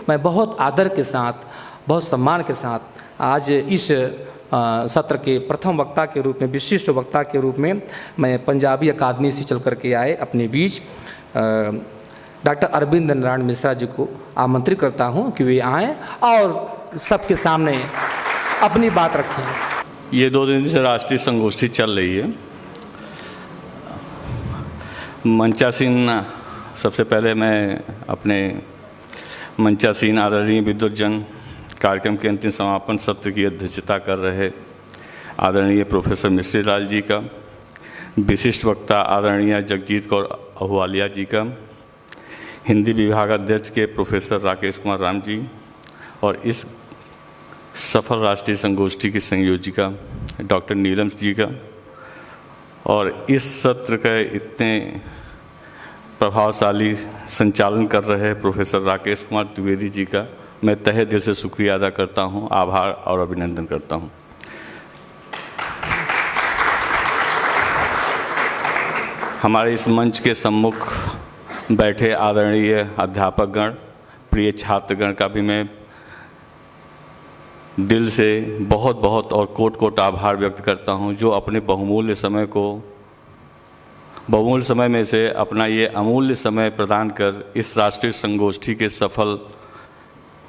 मैं बहुत आदर के साथ, बहुत सम्मान के साथ आज इस सत्र के प्रथम वक्ता के रूप में, विशिष्ट वक्ता के रूप में मैं पंजाबी अकादमी से चल करके आए अपने बीच डॉक्टर अरविंद नारायण मिश्रा जी को आमंत्रित करता हूं कि वे आएँ और सबके सामने अपनी बात रखें। ये 2 दिन से राष्ट्रीय संगोष्ठी चल रही है। मंचासीन, सबसे पहले मैं अपने मंचासीन आदरणीय विद्वज्जन कार्यक्रम के अंतिम समापन सत्र की अध्यक्षता कर रहे आदरणीय प्रोफेसर मिश्री लाल जी का, विशिष्ट वक्ता आदरणीय जगजीत कौर अहुवालिया जी का, हिंदी विभाग अध्यक्ष के प्रोफेसर राकेश कुमार राम जी और इस सफल राष्ट्रीय संगोष्ठी की संयोजिका डॉक्टर नीलम जी का, और इस सत्र का इतने प्रभावशाली संचालन कर रहे प्रोफेसर राकेश कुमार द्विवेदी जी का मैं तहे दिल से शुक्रिया अदा करता हूं, आभार और अभिनंदन करता हूं। हमारे इस मंच के सम्मुख बैठे आदरणीय अध्यापकगण, प्रिय छात्रगण का भी मैं दिल से बहुत बहुत और कोट कोट आभार व्यक्त करता हूं, जो अपने बहुमूल्य समय में से अपना ये अमूल्य समय प्रदान कर इस राष्ट्रीय संगोष्ठी के सफल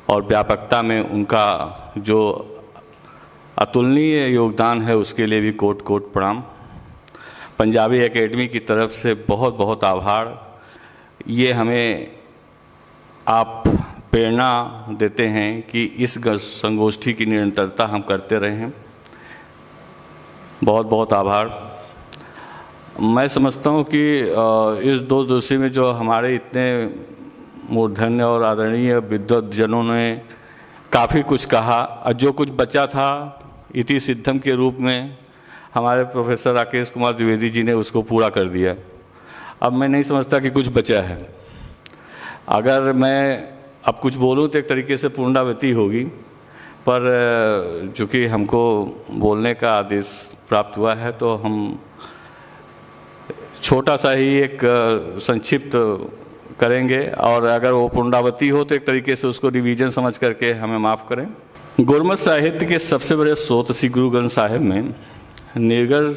और व्यापकता में उनका जो अतुलनीय योगदान है उसके लिए भी कोट कोट प्रणाम। पंजाबी एकेडमी की तरफ से बहुत बहुत आभार। ये हमें आप प्रेरणा देते हैं कि इस संगोष्ठी की निरंतरता हम करते रहें। बहुत बहुत आभार। मैं समझता हूँ कि इस 2 दिवसीय में जो हमारे इतने मूर्धन्य और आदरणीय विद्वज्जनों ने काफ़ी कुछ कहा, और जो कुछ बचा था इति सिद्धम के रूप में हमारे प्रोफेसर राकेश कुमार द्विवेदी जी ने उसको पूरा कर दिया। अब मैं नहीं समझता कि कुछ बचा है। अगर मैं अब कुछ बोलूं तो एक तरीके से पुनरावृत्ति होगी, पर चूँकि हमको बोलने का आदेश प्राप्त हुआ है तो हम छोटा सा ही एक संक्षिप्त करेंगे, और अगर वो पुनरावृत्ति हो तो एक तरीके से उसको रिवीजन समझ करके हमें माफ़ करें। गुरमत साहित्य के सबसे बड़े स्रोत श्री गुरु ग्रंथ साहिब में निर्गुण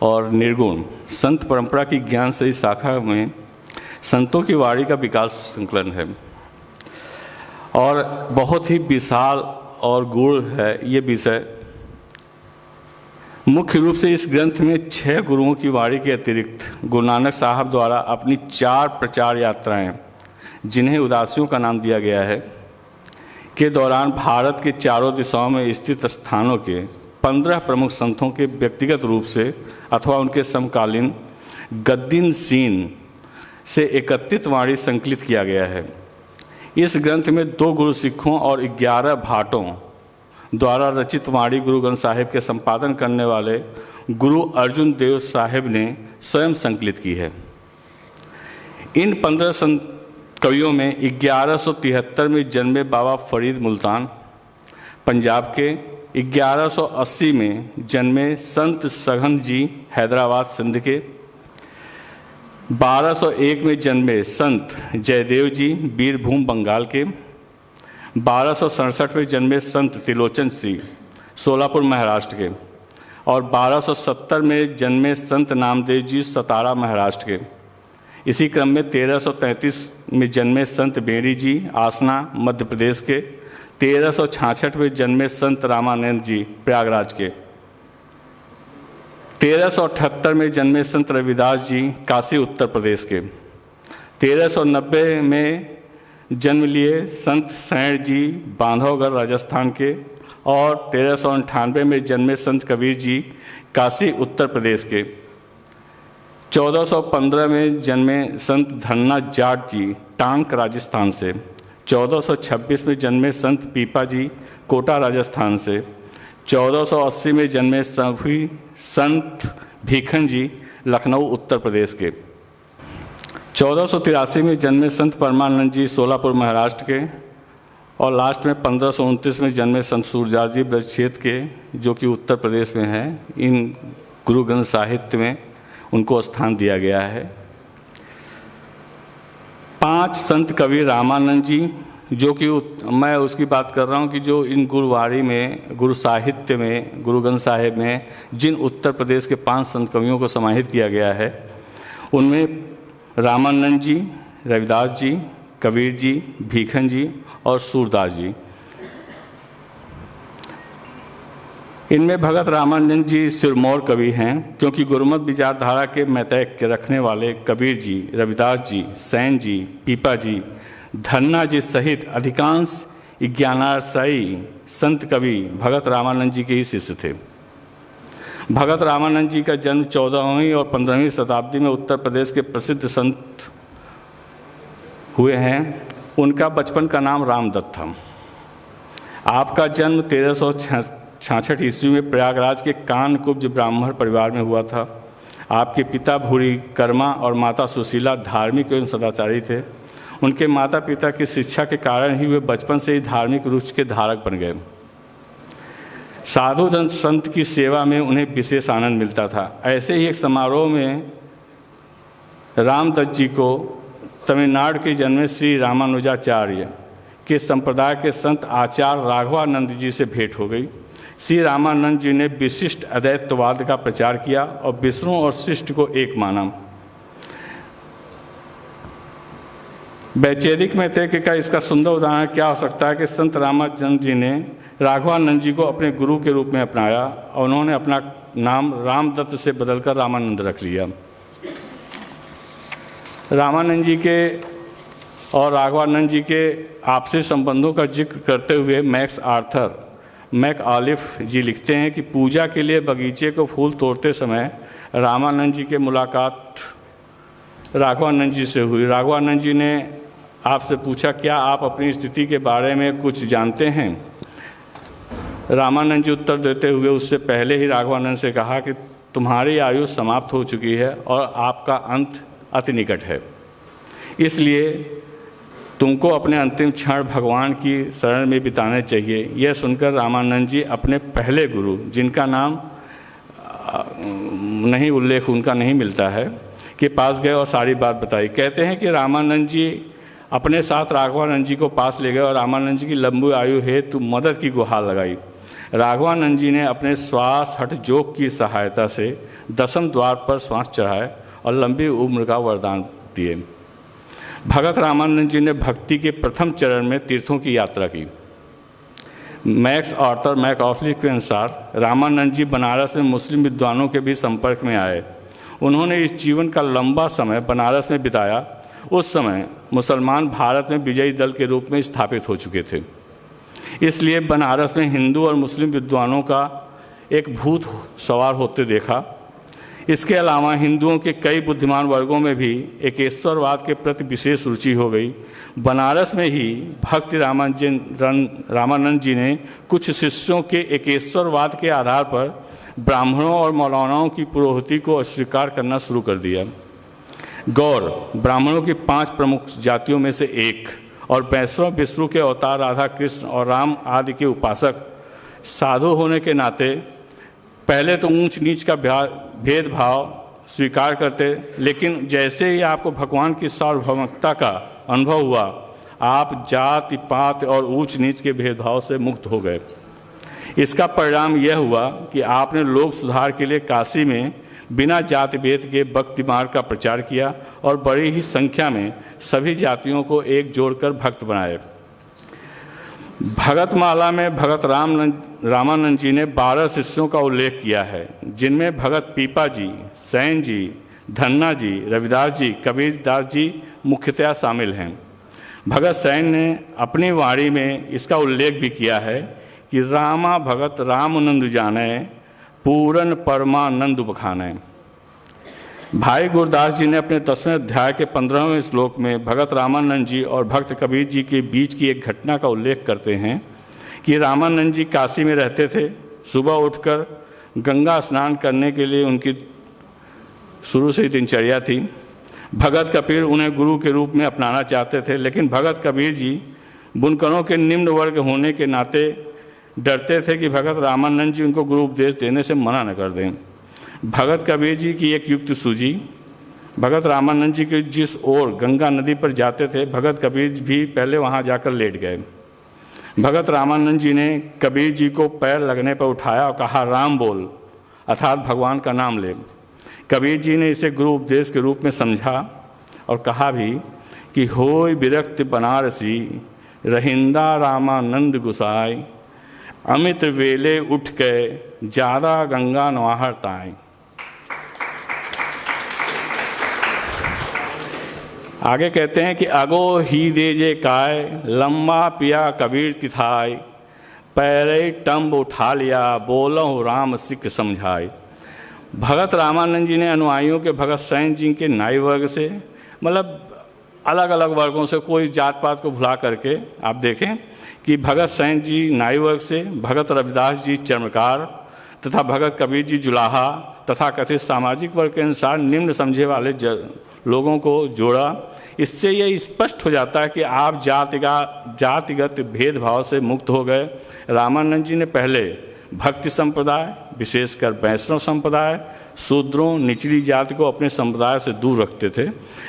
और निर्गुण संत परंपरा की ज्ञान से इस शाखा में संतों की वाणी का विकास संकलन है, और बहुत ही विशाल और गूढ़ है ये विषय। मुख्य रूप से इस ग्रंथ में 6 गुरुओं की वाणी के अतिरिक्त गुरु नानक साहब द्वारा अपनी 4 प्रचार यात्राएं, जिन्हें उदासियों का नाम दिया गया है, के दौरान भारत के चारों दिशाओं में स्थित स्थानों के 15 प्रमुख संतों के व्यक्तिगत रूप से अथवा उनके समकालीन गद्दीन सीन से एकत्रित वाणी संकलित किया गया है। इस ग्रंथ में 2 गुरु सिखों और 11 भाटों द्वारा रचित वाणी गुरु ग्रंथ साहिब के संपादन करने वाले गुरु अर्जुन देव साहिब ने स्वयं संकलित की है। इन 15 कवियों में 1173 में जन्मे बाबा फरीद मुल्तान पंजाब के, 1180 में जन्मे संत सघन जी हैदराबाद सिंध के, 1201 में जन्मे संत जयदेव जी बीरभूम बंगाल के, 1267 में जन्मे संत त्रिलोचन सिंह सोलापुर महाराष्ट्र के, और 1270 में जन्मे संत नामदेव जी सतारा महाराष्ट्र के। इसी क्रम में 1333 में जन्मे संत बेड़ी जी आसना मध्य प्रदेश के, 1366 में जन्मे संत रामानंद जी प्रयागराज के, 1378 में जन्मे संत रविदास जी काशी उत्तर प्रदेश के, 1390 में जन्म लिए संत सैण जी बांधवगढ़ राजस्थान के, और 1398 में जन्मे संत कबीर जी काशी उत्तर प्रदेश के, 1415 में जन्मे संत धन्ना जाट जी टांक राजस्थान से, 1426 में जन्मे संत पीपा जी कोटा राजस्थान से, 1480 में जन्मे सूफी संत भीखन जी लखनऊ उत्तर प्रदेश के, 1483 में जन्मे संत परमानंद जी सोलापुर महाराष्ट्र के, और लास्ट में 1529 में जन्मे संत सूरदास जी ब्रज क्षेत्र के, जो कि उत्तर प्रदेश में है। इन गुरु ग्रंथ साहित्य में उनको स्थान दिया गया है। 5 संत कवि रामानंद जी जो कि मैं उसकी बात कर रहा हूँ कि जो इन गुरुवारी में, गुरु साहित्य में, गुरु ग्रंथ साहिब में जिन उत्तर प्रदेश के 5 संत कवियों को समाहित किया गया है, उनमें रामानंद जी, रविदास जी, कबीर जी, भीखन जी और सूरदास जी। इनमें भगत रामानंद जी सिरमौर कवि हैं, क्योंकि गुरुमत विचारधारा के मैतैक के रखने वाले कबीर जी, रविदास जी, सैन जी, पीपा जी, धन्ना जी सहित अधिकांश ज्ञानाश्रयी संत कवि भगत रामानंद जी के ही शिष्य थे। भगत रामानंद जी का जन्म 14वीं और 15वीं शताब्दी में उत्तर प्रदेश के प्रसिद्ध संत हुए हैं। उनका बचपन का नाम रामदत्त था। आपका जन्म 1366 ईस्वी में प्रयागराज के कानकुब्ज ब्राह्मण परिवार में हुआ था। आपके पिता भूरी कर्मा और माता सुशीला धार्मिक एवं सदाचारी थे। उनके माता पिता की शिक्षा के कारण ही वे बचपन से ही धार्मिक रुचि के धारक बन गए। साधु संत की सेवा में उन्हें विशेष आनंद मिलता था। ऐसे ही एक समारोह में रामदत्त जी को तमिलनाडु के जन्मे श्री रामानुजाचार्य के संप्रदाय के संत आचार्य राघवानंद जी से भेंट हो गई। श्री रामानंद जी ने विशिष्ट अद्वैतवाद का प्रचार किया और विष्णु और शिष्ट को एक माना। वैचारिक मैत्रेय का इसका सुंदर उदाहरण क्या हो सकता है कि संत रामानंद जी ने राघवानंद जी को अपने गुरु के रूप में अपनाया और उन्होंने अपना नाम रामदत्त से बदलकर रामानंद रख लिया। रामानंद जी के और राघवानंद जी के आपसी संबंधों का जिक्र करते हुए मैक ऑलिफ जी लिखते हैं कि पूजा के लिए बगीचे को फूल तोड़ते समय रामानंद जी की मुलाकात राघवानंद जी से हुई। राघवानंद जी ने आपसे पूछा, क्या आप अपनी स्थिति के बारे में कुछ जानते हैं? रामानंद जी उत्तर देते हुए उससे पहले ही राघवानंद से कहा कि तुम्हारी आयु समाप्त हो चुकी है और आपका अंत अति निकट है, इसलिए तुमको अपने अंतिम क्षण भगवान की शरण में बिताने चाहिए। यह सुनकर रामानंद जी अपने पहले गुरु, जिनका नाम नहीं उल्लेख उनका नहीं मिलता है, के पास गए और सारी बात बताई। कहते हैं कि रामानंद जी अपने साथ राघवानंद जी को पास ले गए और रामानंद जी की लंबी आयु हेतु मदद की गुहार लगाई। राघवानंद जी ने अपने श्वास हठ योग की सहायता से 10वें द्वार पर श्वास चढ़ाए और लंबी उम्र का वरदान दिए। भगत रामानंद जी ने भक्ति के प्रथम चरण में तीर्थों की यात्रा की। मैक ऑफली के अनुसार रामानंद जी बनारस में मुस्लिम विद्वानों के भी संपर्क में आए। उन्होंने इस जीवन का लंबा समय बनारस में बिताया। उस समय मुसलमान भारत में विजयी दल के रूप में स्थापित हो चुके थे, इसलिए बनारस में हिंदू और मुस्लिम विद्वानों का एक भूत सवार होते देखा। इसके अलावा हिंदुओं के कई बुद्धिमान वर्गों में भी एकेश्वरवाद के प्रति विशेष रुचि हो गई। बनारस में ही भक्त रामानंद जी ने कुछ शिष्यों के एकेश्वरवाद के आधार पर ब्राह्मणों और मौलानाओं की पुरोहिती को अस्वीकार करना शुरू कर दिया। गौर ब्राह्मणों की 5 प्रमुख जातियों में से एक और वैष्णव विष्णु के अवतार राधा कृष्ण और राम आदि के उपासक साधु होने के नाते पहले तो ऊंच नीच का भेदभाव स्वीकार करते, लेकिन जैसे ही आपको भगवान की सार्वभौमिकता का अनुभव हुआ, आप जाति पात और ऊंच नीच के भेदभाव से मुक्त हो गए। इसका परिणाम यह हुआ कि आपने लोक सुधार के लिए काशी में बिना जाति भेद के भक्ति मार्ग का प्रचार किया और बड़ी ही संख्या में सभी जातियों को एक जोड़कर भक्त बनाए। भगतमाला में भगत रामानंद जी ने 12 शिष्यों का उल्लेख किया है, जिनमें भगत पीपा जी, सैन जी, धन्ना जी, रविदास जी, कबीरदास जी मुख्यतया शामिल हैं। भगत सैन ने अपनी वाणी में इसका उल्लेख भी किया है कि रामा भगत रामानंद जाने पूरन परमानंद बखाने। भाई गुरदास जी ने अपने 10वें अध्याय के 15वें श्लोक में भगत रामानंद जी और भक्त कबीर जी के बीच की एक घटना का उल्लेख करते हैं कि रामानंद जी काशी में रहते थे। सुबह उठकर गंगा स्नान करने के लिए उनकी शुरू से ही दिनचर्या थी। भगत कबीर उन्हें गुरु के रूप में अपनाना चाहते थे, लेकिन भगत कबीर जी बुनकरों के निम्न वर्ग होने के नाते डरते थे कि भगत रामानंद जी उनको गुरु उपदेश देने से मना न कर दें। भगत कबीर जी की एक युक्ति सूझी। भगत रामानंद जी के जिस ओर गंगा नदी पर जाते थे, भगत कबीर भी पहले वहाँ जाकर लेट गए। भगत रामानंद जी ने कबीर जी को पैर लगने पर उठाया और कहा, राम बोल, अर्थात भगवान का नाम ले। कबीर जी ने इसे गुरु उपदेश के रूप में समझा और कहा भी कि होय विरक्त बनारसी, रहिंदा रामानंद गुसाई, अमित वेले उठ के ज्यादा गंगा नवाहर ताई। आगे कहते हैं कि अगो ही दे जे काय, लंबा पिया कबीर तिथाय, पैरे टम्ब उठा लिया, बोलो राम सिख समझाए। भगत रामानंद जी ने अनुयायियों के भगत सैन जी के नाई वर्ग से, मतलब अलग अलग वर्गों से, कोई जात पात को भुला करके आप देखें कि भगत सैन जी नाई वर्ग से, भगत रविदास जी चर्मकार तथा भगत कबीर जी जुलाहा तथा कथित सामाजिक वर्ग के अनुसार निम्न समझे वाले लोगों को जोड़ा। इससे ये स्पष्ट हो जाता है कि आप जातिगत भेदभाव से मुक्त हो गए। रामानंद जी ने पहले भक्ति संप्रदाय, विशेषकर वैष्णव संप्रदाय, शूद्रों, निचली जाति को अपने संप्रदाय से दूर रखते थे।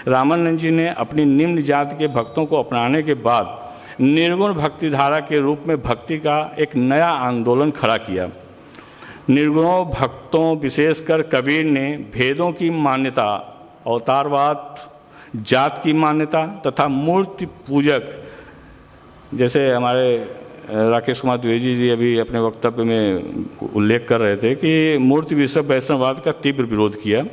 रामानंद जी ने अपनी निम्न जाति के भक्तों को अपनाने के बाद निर्गुण भक्ति धारा के रूप में भक्ति का एक नया आंदोलन खड़ा किया। निर्गुणों भक्तों, विशेषकर कबीर ने भेदों की मान्यता, अवतारवाद, जात की मान्यता तथा मूर्ति पूजक, जैसे हमारे राकेश कुमार द्विवेदी जी अभी अपने वक्तव्य में उल्लेख कर रहे थे कि मूर्ति विषयक वैष्णववाद का तीव्र विरोध किया।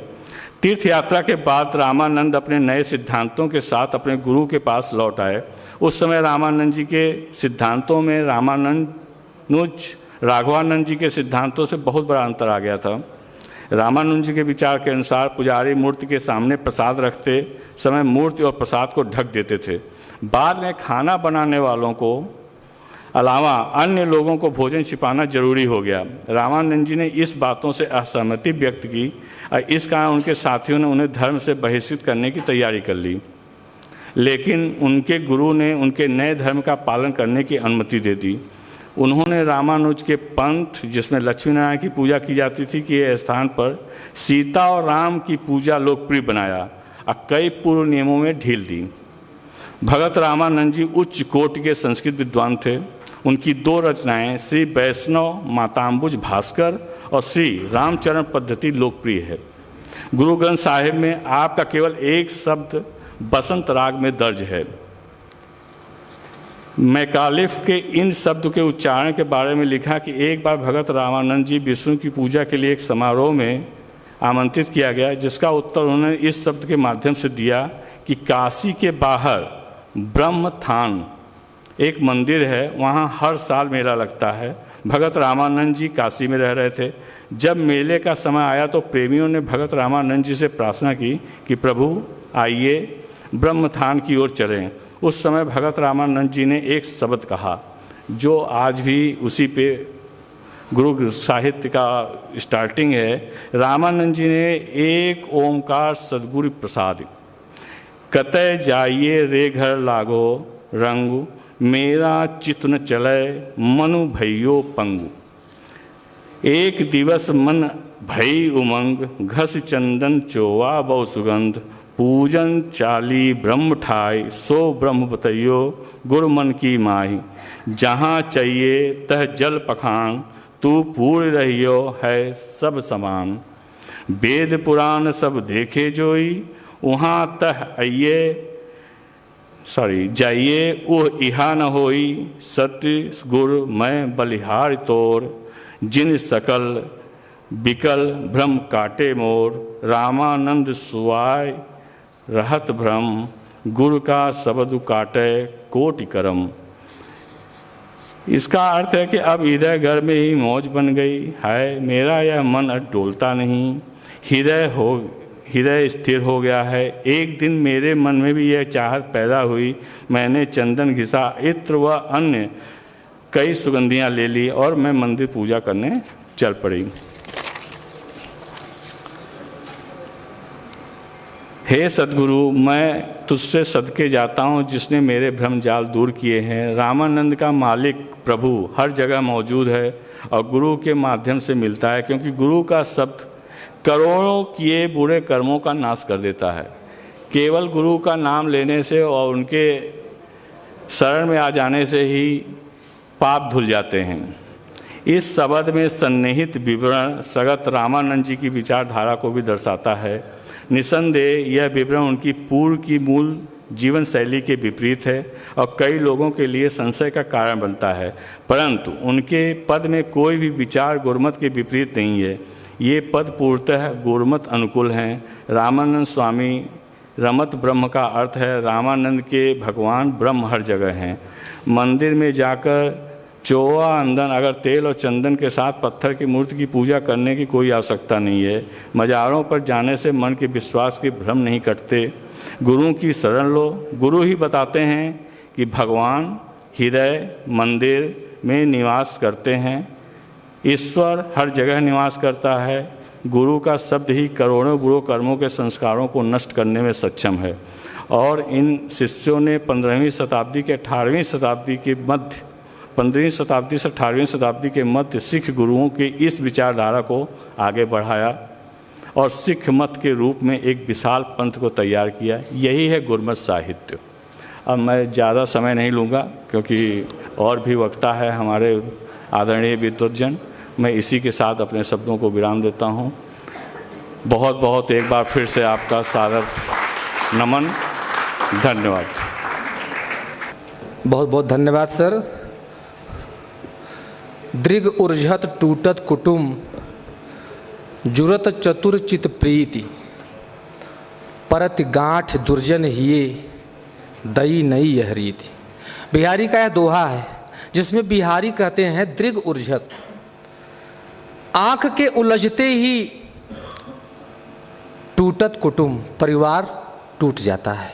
तीर्थ यात्रा के बाद रामानंद अपने नए सिद्धांतों के साथ अपने गुरु के पास लौट आए। उस समय रामानंद जी के सिद्धांतों में राघवानंद जी के सिद्धांतों से बहुत बड़ा अंतर आ गया था। रामानंद जी के विचार के अनुसार पुजारी मूर्ति के सामने प्रसाद रखते समय मूर्ति और प्रसाद को ढक देते थे। बाद में खाना बनाने वालों को अलावा अन्य लोगों को भोजन छिपाना जरूरी हो गया। रामानंद जी ने इस बातों से असहमति व्यक्त की और इस कारण उनके साथियों ने उन्हें धर्म से बहिष्कृत करने की तैयारी कर ली, लेकिन उनके गुरु ने उनके नए धर्म का पालन करने की अनुमति दे दी। उन्होंने रामानुज के पंथ, जिसमें लक्ष्मी नारायण की पूजा की जाती थी, के स्थान पर सीता और राम की पूजा लोकप्रिय बनाया और कई पूर्व नियमों में ढील दी। भगत रामानंद जी उच्च कोटि के संस्कृत विद्वान थे। उनकी दो रचनाएं श्री वैष्णव माताम्बुज भास्कर और श्री रामचरण पद्धति लोकप्रिय है। गुरु ग्रंथ साहिब में आपका केवल एक शब्द बसंत राग में दर्ज है। मैकालिफ के इन शब्द के उच्चारण के बारे में लिखा कि एक बार भगत रामानंद जी विष्णु की पूजा के लिए एक समारोह में आमंत्रित किया गया, जिसका उत्तर उन्होंने इस शब्द के माध्यम से दिया कि काशी के बाहर ब्रह्मथान एक मंदिर है, वहाँ हर साल मेला लगता है। भगत रामानंद जी काशी में रह रहे थे। जब मेले का समय आया तो प्रेमियों ने भगत रामानंद जी से प्रार्थना की कि प्रभु आइए ब्रह्मथान की ओर चलें। उस समय भगत रामानंद जी ने एक शब्द कहा जो आज भी उसी पे गुरु साहित्य का स्टार्टिंग है। रामानंद जी ने एक ओमकार सदगुरु प्रसाद, कतय जाइए रे घर लागो रंगु, मेरा चित्त न चले मनु भइयो पंगु। एक दिवस मन भई उमंग, घस चंदन चोवा बहु सुगंध, पूजन चाली ब्रह्म ठाई, सो ब्रह्म बतइयो गुरु मन की माही। जहाँ चाहिए तह जल पखान, तू पूर्ण रहियो है सब समान। वेद पुराण सब देखे जोई, वहाँ तह जाइए वह इहा न होई। सत्य गुरु मैं बलिहार तोर, जिन सकल बिकल भ्रम काटे मोर। रामानंद सुआय रहत भ्रम, गुरु का शब्द काटे कोटि करम। इसका अर्थ है कि अब हृदय घर में ही मौज बन गई है, मेरा यह मन डोलता नहीं, हृदय स्थिर हो गया है। एक दिन मेरे मन में भी यह चाहत पैदा हुई, मैंने चंदन घिसा, इत्र व अन्य कई सुगंधियाँ ले ली और मैं मंदिर पूजा करने चल पड़ी। हे सद्गुरु, मैं तुझसे सदके जाता हूँ जिसने मेरे भ्रम जाल दूर किए हैं। रामानंद का मालिक प्रभु हर जगह मौजूद है और गुरु के माध्यम से मिलता है, क्योंकि गुरु का शब्द करोड़ों किए बुरे कर्मों का नाश कर देता है। केवल गुरु का नाम लेने से और उनके शरण में आ जाने से ही पाप धुल जाते हैं। इस शब्द में सन्निहित विवरण सगत रामानंद जी की विचारधारा को भी दर्शाता है। निसंदेह यह विवरण उनकी पूर्व की मूल जीवन शैली के विपरीत है और कई लोगों के लिए संशय का कारण बनता है, परंतु उनके पद में कोई भी विचार गुरुमत के विपरीत नहीं है। ये पद पूर्णतः गुरुमत अनुकूल हैं। रामानंद स्वामी रमत ब्रह्म का अर्थ है रामानंद के भगवान ब्रह्म हर जगह हैं। मंदिर में जाकर चोआ अंदन अगर तेल और चंदन के साथ पत्थर की मूर्ति की पूजा करने की कोई आवश्यकता नहीं है। मज़ारों पर जाने से मन के विश्वास के भ्रम नहीं कटते। गुरु की शरण लो। गुरु ही बताते हैं कि भगवान हृदय मंदिर में निवास करते हैं। ईश्वर हर जगह निवास करता है। गुरु का शब्द ही करोड़ों बुरे कर्मों के संस्कारों को नष्ट करने में सक्षम है। और इन शिष्यों ने 15वीं शताब्दी के 18वीं शताब्दी के मध्य 15वीं शताब्दी से 18वीं शताब्दी के मध्य सिख गुरुओं की इस विचारधारा को आगे बढ़ाया और सिख मत के रूप में एक विशाल पंथ को तैयार किया। यही है गुरमत साहित्य। अब मैं ज़्यादा समय नहीं लूँगा क्योंकि और भी वक्ता है हमारे आदरणीय विद्वज्जन। मैं इसी के साथ अपने शब्दों को विराम देता हूँ। बहुत बहुत एक बार फिर से आपका सादर नमन। धन्यवाद। बहुत बहुत धन्यवाद सर। दृग उर्झत टूटत कुटुम जुरत चतुर चित प्रीति परत गांठ दुर्जन हिये दई नई यह रीति। बिहारी का यह दोहा है जिसमें बिहारी कहते हैं दृग उर्झत, आंख के उलझते ही टूटत कुटुम, परिवार टूट जाता है।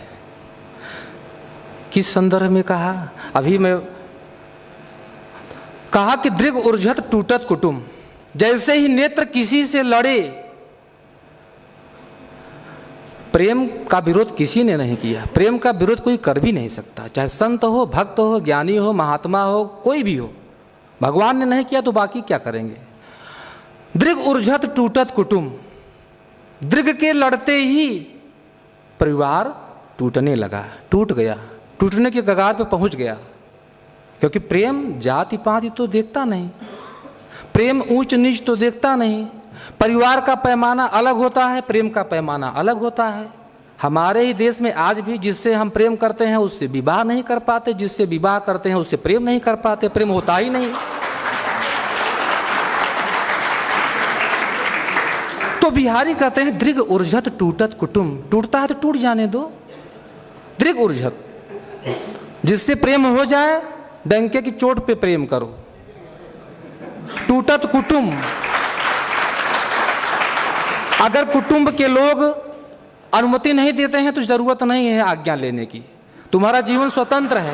किस संदर्भ में कहा? अभी मैं कहा कि दृग उर्झत टूटत कुटुम, जैसे ही नेत्र किसी से लड़े। प्रेम का विरोध किसी ने नहीं किया। प्रेम का विरोध कोई कर भी नहीं सकता, चाहे संत हो, भक्त हो, ज्ञानी हो, महात्मा हो, कोई भी हो। भगवान ने नहीं किया तो बाकी क्या करेंगे। दृग उर्झत टूटत कुटुम, दृग के लड़ते ही परिवार टूटने लगा, टूट गया, टूटने के कगार पे पहुंच गया। क्योंकि प्रेम जाति पाति तो देखता नहीं, प्रेम ऊंच नीच तो देखता नहीं। परिवार का पैमाना अलग होता है, प्रेम का पैमाना अलग होता है। हमारे ही देश में आज भी जिससे हम प्रेम करते हैं उससे विवाह नहीं कर पाते, जिससे विवाह करते हैं उससे प्रेम नहीं कर पाते, प्रेम होता ही नहीं। तो बिहारी कहते हैं दृग उर्झत टूटत कुटुम, टूटता है तो टूट जाने दो। दृग उर्झत, जिससे प्रेम हो जाए डंके की चोट पे प्रेम करो। टूटत कुटुम, अगर कुटुंब के लोग अनुमति नहीं देते हैं तो जरूरत नहीं है आज्ञा लेने की, तुम्हारा जीवन स्वतंत्र है।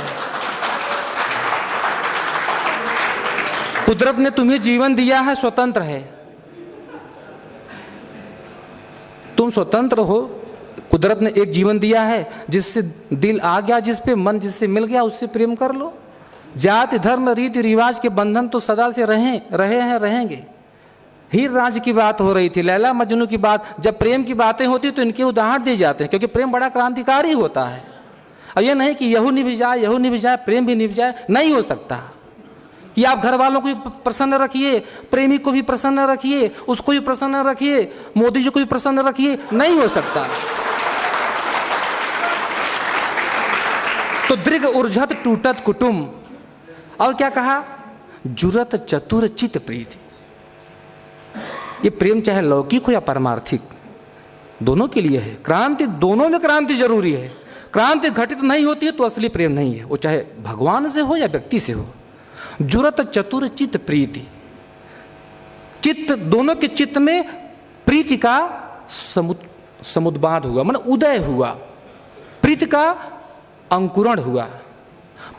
कुदरत ने तुम्हें जीवन दिया है, स्वतंत्र है, तुम स्वतंत्र हो। कुदरत ने एक जीवन दिया है, जिससे दिल आ गया, जिस पे मन जिससे मिल गया उससे प्रेम कर लो। जाति धर्म रीति रिवाज के बंधन तो सदा से रहे हैं, रहेंगे। हीर राज की बात हो रही थी, लैला मजनू की बात। जब प्रेम की बातें होती तो इनके उदाहरण दिए जाते हैं, क्योंकि प्रेम बड़ा क्रांतिकारी होता है। और ये नहीं कि यहू निभ जाए, यहू निभ जाए, प्रेम भी निभ जाए, नहीं हो सकता। कि आप घर वालों को भी प्रसन्न रखिए, प्रेमी को भी प्रसन्न रखिए, उसको भी प्रसन्न रखिए, मोदी जी को भी प्रसन्न रखिए, नहीं हो सकता। तो दृग उर्झत टूटत कुटुम, और क्या कहा? जुरत चतुर चित प्रीति। ये प्रेम चाहे लौकिक हो या परमार्थिक, दोनों के लिए है। क्रांति, दोनों में क्रांति जरूरी है। क्रांति घटित नहीं होती है तो असली प्रेम नहीं है, वो चाहे भगवान से हो या व्यक्ति से हो। जुरत चतुर चित प्रीति, चित्त, दोनों के चित्त में प्रीति का समुद्बाद हुआ, मतलब उदय हुआ, प्रीति का अंकुरण हुआ।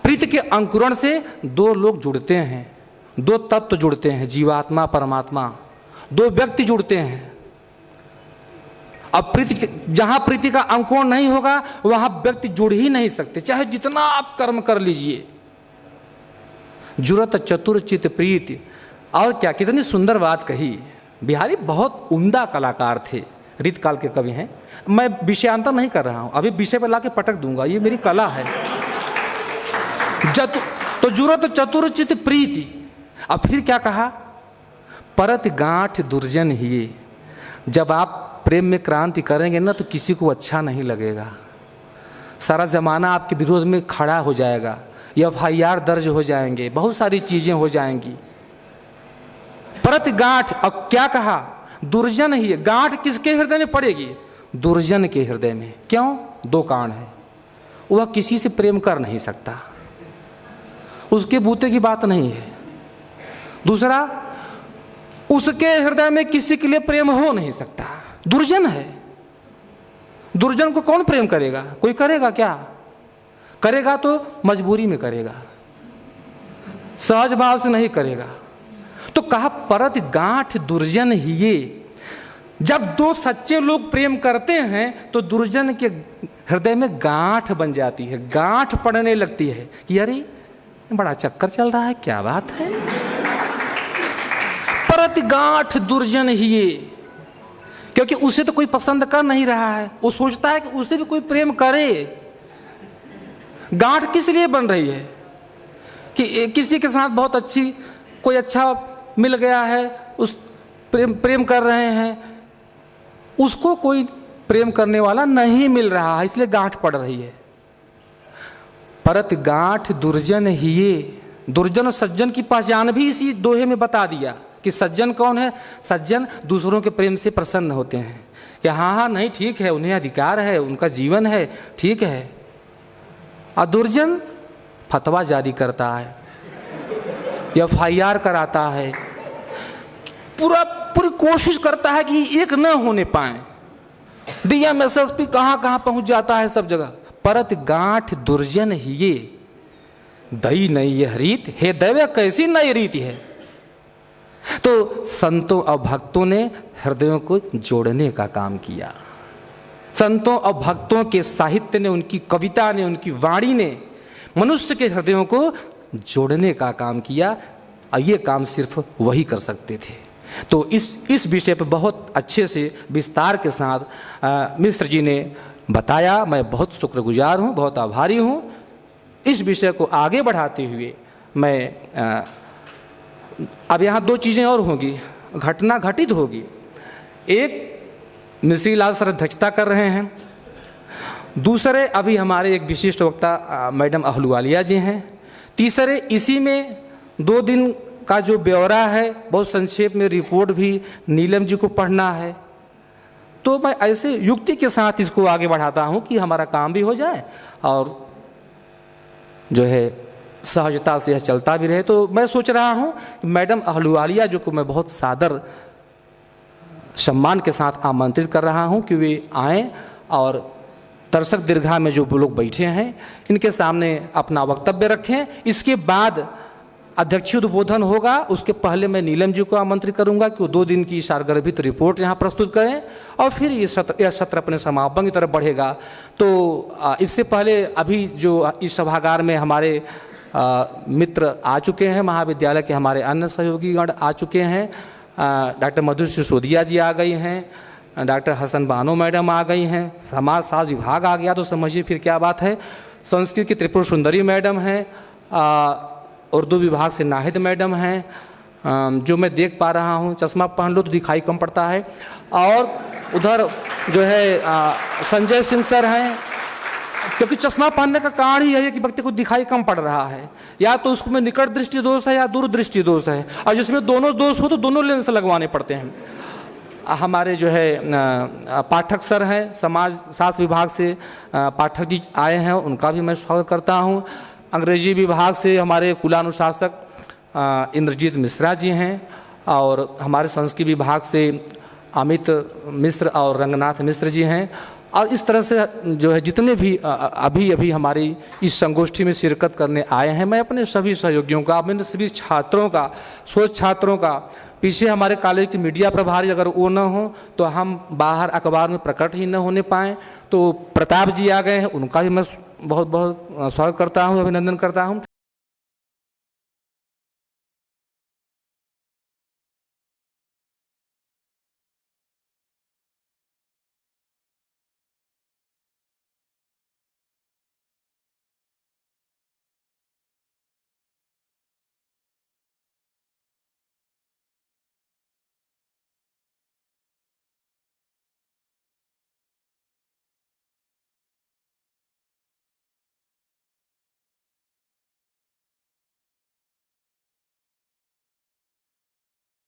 प्रीति के अंकुरण से दो लोग जुड़ते हैं, दो तत्व जुड़ते हैं, जीवात्मा परमात्मा, दो व्यक्ति जुड़ते हैं। अब प्रीति, जहां प्रीति का अंकुरण नहीं होगा वहां व्यक्ति जुड़ ही नहीं सकते, चाहे जितना आप कर्म कर लीजिए। जुरत चतुर चित प्रीति। और क्या, कितनी सुंदर बात कही। बिहारी बहुत उम्दा कलाकार थे, रीतकाल के कवि हैं। मैं विषयांतर नहीं कर रहा हूँ, अभी विषय पर लाके पटक दूंगा, ये मेरी कला है। तो जुरत चतुर चित प्रीति। अब फिर क्या कहा, परत गांठ दुर्जन ही। जब आप प्रेम में क्रांति करेंगे ना तो किसी को अच्छा नहीं लगेगा, सारा ज़माना आपके विरोध में खड़ा हो जाएगा, FIR दर्ज हो जाएंगे, बहुत सारी चीज़ें हो जाएंगी। परत गांठ, अब क्या कहा, दुर्जन ही है। गांठ किसके हृदय में पड़ेगी, दुर्जन के हृदय में। क्यों, दो कारण है, वह किसी से प्रेम कर नहीं सकता, उसके बूते की बात नहीं है। दूसरा, उसके हृदय में किसी के लिए प्रेम हो नहीं सकता, दुर्जन है। दुर्जन को कौन प्रेम करेगा, कोई करेगा क्या, करेगा तो मजबूरी में करेगा, सहज भाव से नहीं करेगा। तो कहा परत गांठ दुर्जन ही ये। जब दो सच्चे लोग प्रेम करते हैं तो दुर्जन के हृदय में गांठ बन जाती है, गांठ पड़ने लगती है कि अरे बड़ा चक्कर चल रहा है, क्या बात है। परत गांठ दुर्जन ही ये, क्योंकि उसे तो कोई पसंद कर नहीं रहा है, वो सोचता है कि उसे भी कोई प्रेम करे। गांठ किस लिए बन रही है कि किसी के साथ बहुत अच्छी, कोई अच्छा मिल गया है, उस प्रेम कर रहे हैं, उसको कोई प्रेम करने वाला नहीं मिल रहा है, इसलिए गांठ पड़ रही है। परत गांठ दुर्जन ही ये। दुर्जन और सज्जन की पहचान भी इसी दोहे में बता दिया कि सज्जन कौन है। सज्जन दूसरों के प्रेम से प्रसन्न होते हैं कि हाँ नहीं ठीक है, उन्हें अधिकार है, उनका जीवन है, ठीक है। और दुर्जन फतवा जारी करता है, FIR कराता है, पूरी कोशिश करता है कि एक न होने पाए। DM SSP कहाँ कहाँ पहुंच जाता है, सब जगह। परत गांठ दुर्जन ही ये, दई नहीं यह रीत हे दैव, कैसी नई रीति है। तो संतों और भक्तों ने हृदयों को जोड़ने का काम किया। संतों और भक्तों के साहित्य ने, उनकी कविता ने, उनकी वाणी ने मनुष्य के हृदयों को जोड़ने का काम किया, और ये काम सिर्फ वही कर सकते थे। तो इस विषय पर बहुत अच्छे से विस्तार के साथ मिश्र जी ने बताया। मैं बहुत शुक्रगुजार हूँ, बहुत आभारी हूँ। इस विषय को आगे बढ़ाते हुए मैं अब यहाँ दो चीज़ें और होंगी, घटना घटित होगी। एक, मिश्री लाल सर अध्यक्षता कर रहे हैं। दूसरे, अभी हमारे एक विशिष्ट वक्ता मैडम अहलुवालिया जी हैं। तीसरे, इसी में 2 दिन का जो ब्यौरा है, बहुत संक्षेप में रिपोर्ट भी नीलम जी को पढ़ना है। तो मैं ऐसे युक्ति के साथ इसको आगे बढ़ाता हूँ कि हमारा काम भी हो जाए और जो है सहजता से यह चलता भी रहे। तो मैं सोच रहा हूँ कि मैडम अहलुवालिया जो को मैं बहुत सादर सम्मान के साथ आमंत्रित कर रहा हूँ कि वे आएँ और दर्शक दीर्घा में जो लोग बैठे हैं इनके सामने अपना वक्तव्य रखें। इसके बाद अध्यक्षीय उद्बोधन होगा, उसके पहले मैं नीलम जी को आमंत्रित करूंगा कि वो 2 दिन की सारगर्भित रिपोर्ट यहाँ प्रस्तुत करें और फिर यह सत्र अपने समापन की तरफ बढ़ेगा। तो इससे पहले अभी जो इस सभागार में हमारे मित्र आ चुके हैं, महाविद्यालय के हमारे अन्य सहयोगीगण आ चुके हैं। डॉक्टर मधुर सिसोदिया जी आ गई हैं, डॉक्टर हसन बानो मैडम आ गई हैं, समाज शास्त्र विभाग आ गया तो समझिए फिर क्या बात है। संस्कृत की त्रिपुर सुंदरी मैडम हैं, उर्दू विभाग से नाहिद मैडम हैं, जो मैं देख पा रहा हूँ, चश्मा पहन लो तो दिखाई कम पड़ता है। और उधर जो है संजय सिंह सर हैं, क्योंकि चश्मा पहनने का कारण ही है कि व्यक्ति को दिखाई कम पड़ रहा है, या तो उसमें निकट दृष्टि दोष है या दूर दृष्टि दोष है, और जिसमें दोनों दोष हो तो दोनों लेंस लगवाने पड़ते हैं। हमारे जो है पाठक सर हैं, समाज शास्त्र विभाग से पाठक जी आए हैं, उनका भी मैं स्वागत करता हूँ। अंग्रेजी विभाग से हमारे कुलानुशासक इंद्रजीत मिश्रा जी हैं, और हमारे संस्कृत विभाग से अमित मिश्र और रंगनाथ मिश्र जी हैं। और इस तरह से जो है जितने भी अभी हमारी इस संगोष्ठी में शिरकत करने आए हैं, मैं अपने सभी सहयोगियों का, अपने सभी छात्रों का, शोध छात्रों का, पीछे हमारे कॉलेज के मीडिया प्रभारी अगर वो न हो तो हम बाहर अखबार में प्रकट ही न होने पाएँ। तो प्रताप जी आ गए हैं, उनका भी मैं बहुत बहुत स्वागत करता हूँ, अभिनंदन करता हूँ।